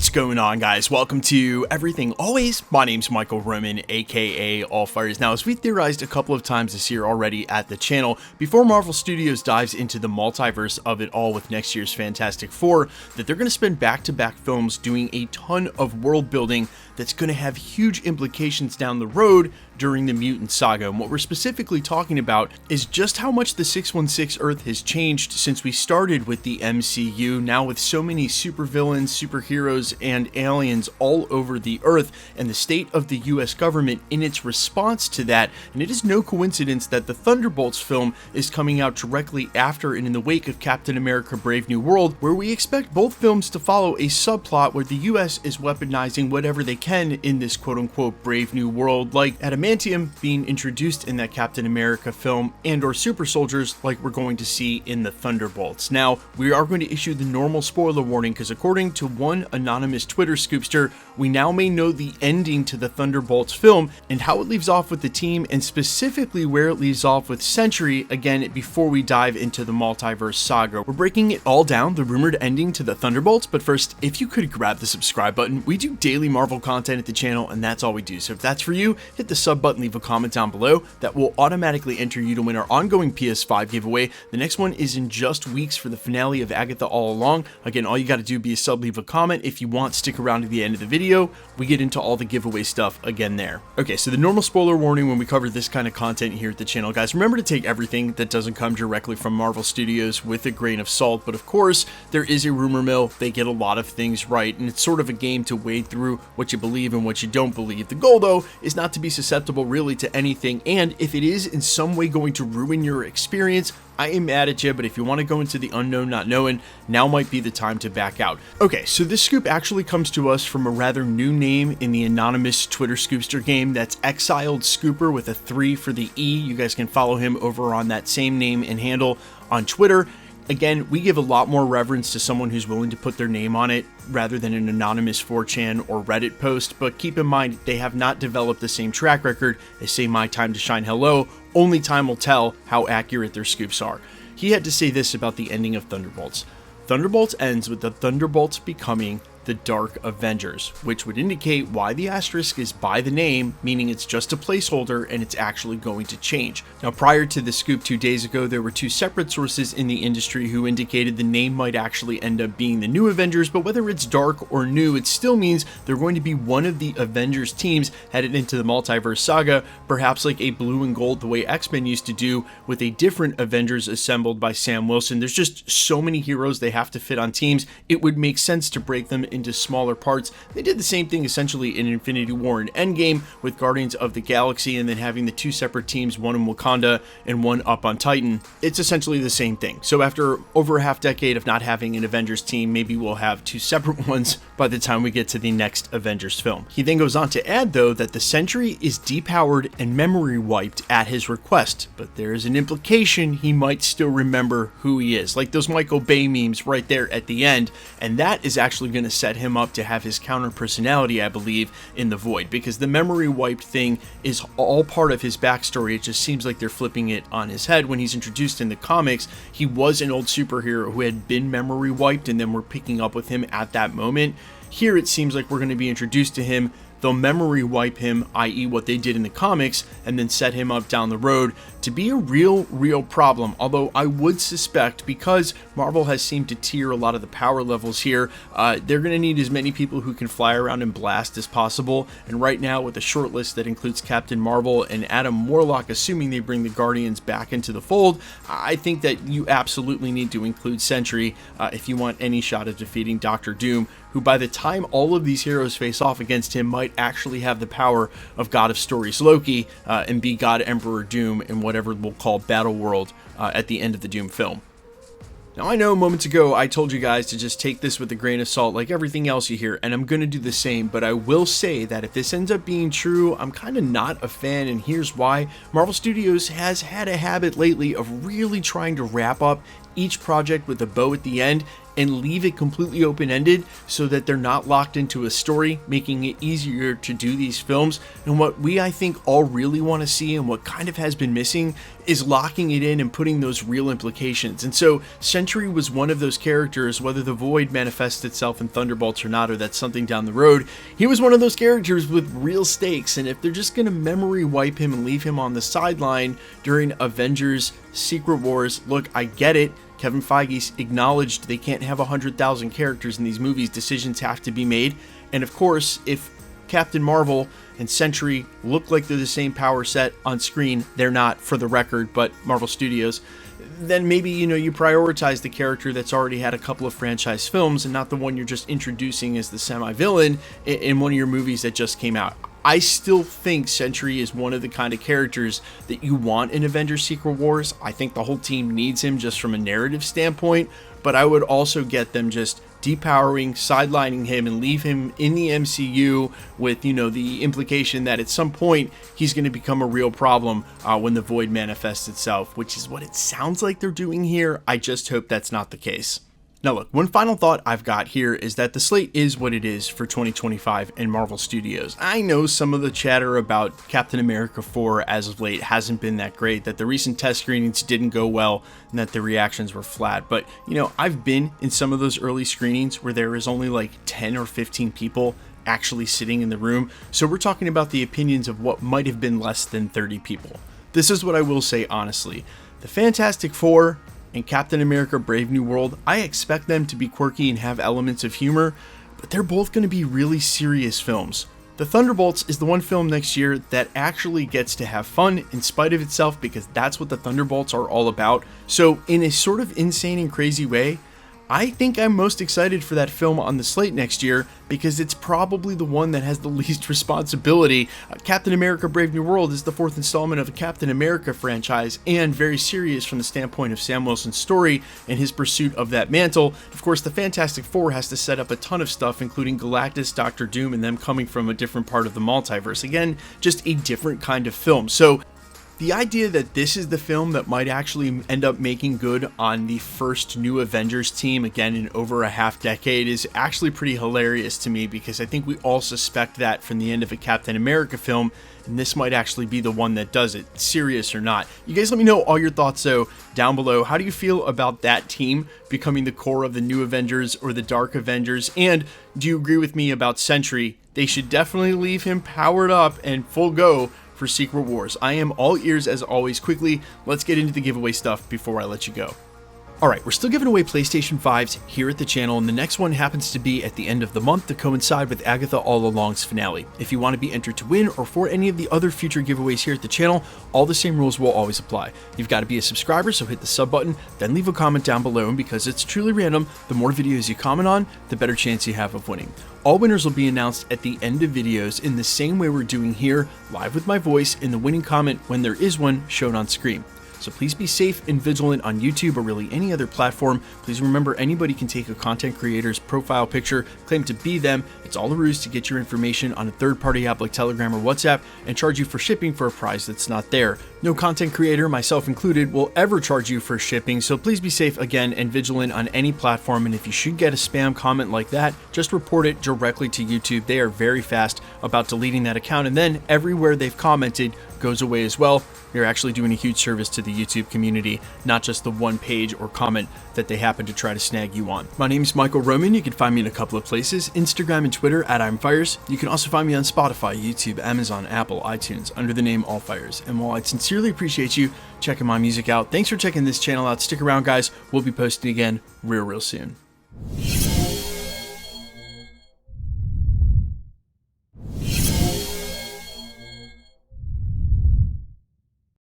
What's going on, guys? Welcome to Everything Always. My name's Michael Roman, aka Allfires. Now, as we theorized a couple of times this year already at the channel, before Marvel Studios dives into the multiverse of it all with next year's Fantastic Four, that they're going to spend back-to-back films doing a ton of world building that's going to have huge implications down the road during the Mutant Saga. And what we're specifically talking about is just how much the 616 Earth has changed since we started with the MCU, now with so many supervillains, superheroes, and aliens all over the Earth, and the state of the US government in its response to that. And it is no coincidence that the Thunderbolts film is coming out directly after and in the wake of Captain America Brave New World, where we expect both films to follow a subplot where the US is weaponizing whatever they can in this quote-unquote Brave New World, like adamantium being introduced in that Captain America film, and or super soldiers like we're going to see in the Thunderbolts. Now, we are going to issue the normal spoiler warning because according to one anonymous Twitter scoopster, we now may know the ending to the Thunderbolts film and how it leaves off with the team, and specifically where it leaves off with Sentry, again, before we dive into the Multiverse Saga. We're breaking it all down, the rumored ending to the Thunderbolts, but first, if you could grab the subscribe button. We do daily Marvel content at the channel, and that's all we do. So if that's for you, hit the sub button, leave a comment down below. That will automatically enter you to win our ongoing PS5 giveaway. The next one is in just weeks for the finale of Agatha All Along. Again, all you got to do be a sub, leave a comment. If you want, stick around to the end of the video. We get into all the giveaway stuff again there. Okay, so the normal spoiler warning when we cover this kind of content here at the channel, guys, remember to take everything that doesn't come directly from Marvel Studios with a grain of salt. But of course, there is a rumor mill. They get a lot of things right, and it's sort of a game to wade through what you believe and what you don't believe. The goal, though, is not to be susceptible really to anything, and if it is in some way going to ruin your experience, I ain't mad at you, but if you want to go into the unknown not knowing, now might be the time to back out. Okay, so this scoop actually comes to us from a rather new name in the anonymous Twitter scoopster game. That's Exiled Scooper with a 3 for the E. You guys can follow him over on that same name and handle on Twitter. Again, we give a lot more reverence to someone who's willing to put their name on it rather than an anonymous 4chan or Reddit post, but keep in mind they have not developed the same track record as, say, My Time to Shine Hello. Only time will tell how accurate their scoops are. He had to say this about the ending of Thunderbolts. Thunderbolts ends with the Thunderbolts becoming the Dark Avengers, which would indicate why the asterisk is by the name, meaning it's just a placeholder and it's actually going to change. Now, prior to the scoop 2 days ago, there were two separate sources in the industry who indicated the name might actually end up being the New Avengers, but whether it's dark or new, it still means they're going to be one of the Avengers teams headed into the Multiverse Saga, perhaps like a blue and gold the way X-Men used to do with a different Avengers assembled by Sam Wilson. There's just so many heroes they have to fit on teams, it would make sense to break them into smaller parts. They did the same thing essentially in Infinity War and Endgame with Guardians of the Galaxy, and then having the two separate teams, one in Wakanda and one up on Titan. It's essentially the same thing. So after over a half decade of not having an Avengers team, maybe we'll have two separate ones by the time we get to the next Avengers film. He then goes on to add, though, that the Sentry is depowered and memory wiped at his request, but there is an implication he might still remember who he is, like those Michael Bay memes right there at the end, and that is actually going to set him up to have his counter personality, I believe, in the Void, because the memory wiped thing is all part of his backstory. It just seems like they're flipping it on his head. When he's introduced in the comics, he was an old superhero who had been memory wiped, and then we're picking up with him at that moment. Here it seems like we're going to be introduced to him. They'll memory wipe him, i.e. what they did in the comics, and then set him up down the road to be a real problem. Although I would suspect, because Marvel has seemed to tier a lot of the power levels here, they're going to need as many people who can fly around and blast as possible. And right now, with a short list that includes Captain Marvel and Adam Warlock, assuming they bring the Guardians back into the fold, I think that you absolutely need to include Sentry if you want any shot of defeating Dr. Doom, who by the time all of these heroes face off against him might actually have the power of God of Stories Loki and be God Emperor Doom in whatever we'll call Battle World at the end of the Doom film. Now, I know moments ago I told you guys to just take this with a grain of salt like everything else you hear, and I'm going to do the same, but I will say that if this ends up being true, I'm kind of not a fan, and here's why. Marvel Studios has had a habit lately of really trying to wrap up each project with a bow at the end and leave it completely open-ended so that they're not locked into a story, making it easier to do these films. And what we, I think, all really want to see, and what kind of has been missing, is locking it in and putting those real implications. And so Sentry was one of those characters, whether the Void manifests itself in Thunderbolts or not, or that's something down the road. He was one of those characters with real stakes, and if they're just going to memory wipe him and leave him on the sideline during Avengers Secret Wars, look, I get it. Kevin Feige's acknowledged they can't have 100,000 characters in these movies. Decisions have to be made. And of course, if Captain Marvel and Sentry look like they're the same power set on screen, they're not, for the record, but Marvel Studios, then maybe, you prioritize the character that's already had a couple of franchise films and not the one you're just introducing as the semi-villain in one of your movies that just came out. I still think Sentry is one of the kind of characters that you want in Avengers Secret Wars. I think the whole team needs him just from a narrative standpoint, but I would also get them just depowering, sidelining him, and leave him in the MCU with, the implication that at some point he's going to become a real problem when the Void manifests itself, which is what it sounds like they're doing here. I just hope that's not the case. Now look, one final thought I've got here is that the slate is what it is for 2025 in Marvel Studios. I know some of the chatter about Captain America 4 as of late hasn't been that great, that the recent test screenings didn't go well, and that the reactions were flat. But, I've been in some of those early screenings where there is only like 10 or 15 people actually sitting in the room. So we're talking about the opinions of what might have been less than 30 people. This is what I will say honestly. The Fantastic Four and Captain America Brave New World, I expect them to be quirky and have elements of humor, but they're both going to be really serious films. The Thunderbolts is the one film next year that actually gets to have fun in spite of itself, because that's what the Thunderbolts are all about. So in a sort of insane and crazy way, I think I'm most excited for that film on the slate next year, because it's probably the one that has the least responsibility. Captain America Brave New World is the fourth installment of the Captain America franchise, and very serious from the standpoint of Sam Wilson's story and his pursuit of that mantle. Of course, the Fantastic Four has to set up a ton of stuff, including Galactus, Doctor Doom, and them coming from a different part of the multiverse. Again, just a different kind of film. So the idea that this is the film that might actually end up making good on the first new Avengers team again in over a half decade is actually pretty hilarious to me, because I think we all suspect that from the end of a Captain America film, and this might actually be the one that does it, serious or not. You guys let me know all your thoughts though down below. How do you feel about that team becoming the core of the new Avengers or the Dark Avengers? And do you agree with me about Sentry? They should definitely leave him powered up and full go for Secret Wars. I am all ears as always. Quickly, let's get into the giveaway stuff before I let you go. Alright, we're still giving away PlayStation 5s here at the channel, and the next one happens to be at the end of the month to coincide with Agatha All Along's finale. If you want to be entered to win or for any of the other future giveaways here at the channel, all the same rules will always apply. You've got to be a subscriber, so hit the sub button, then leave a comment down below, and because it's truly random, the more videos you comment on, the better chance you have of winning. All winners will be announced at the end of videos in the same way we're doing here, live with my voice in the winning comment when there is one shown on screen. So please be safe and vigilant on YouTube or really any other platform. Please remember, anybody can take a content creator's profile picture, claim to be them. It's all a ruse to get your information on a third-party app like Telegram or WhatsApp and charge you for shipping for a price that's not there. No content creator, myself included, will ever charge you for shipping, so please be safe again and vigilant on any platform. And if you should get a spam comment like that, just report it directly to YouTube. They are very fast about deleting that account, and then everywhere they've commented goes away as well. You're actually doing a huge service to the YouTube community, not just the one page or comment that they happen to try to snag you on. My name is Michael Roman. You can find me in a couple of places, Instagram and Twitter at I'mFires. You can also find me on Spotify, YouTube, Amazon, Apple, iTunes under the name AllFires. And while I'd sincerely appreciate you checking my music out, thanks for checking this channel out. Stick around, guys. We'll be posting again real soon.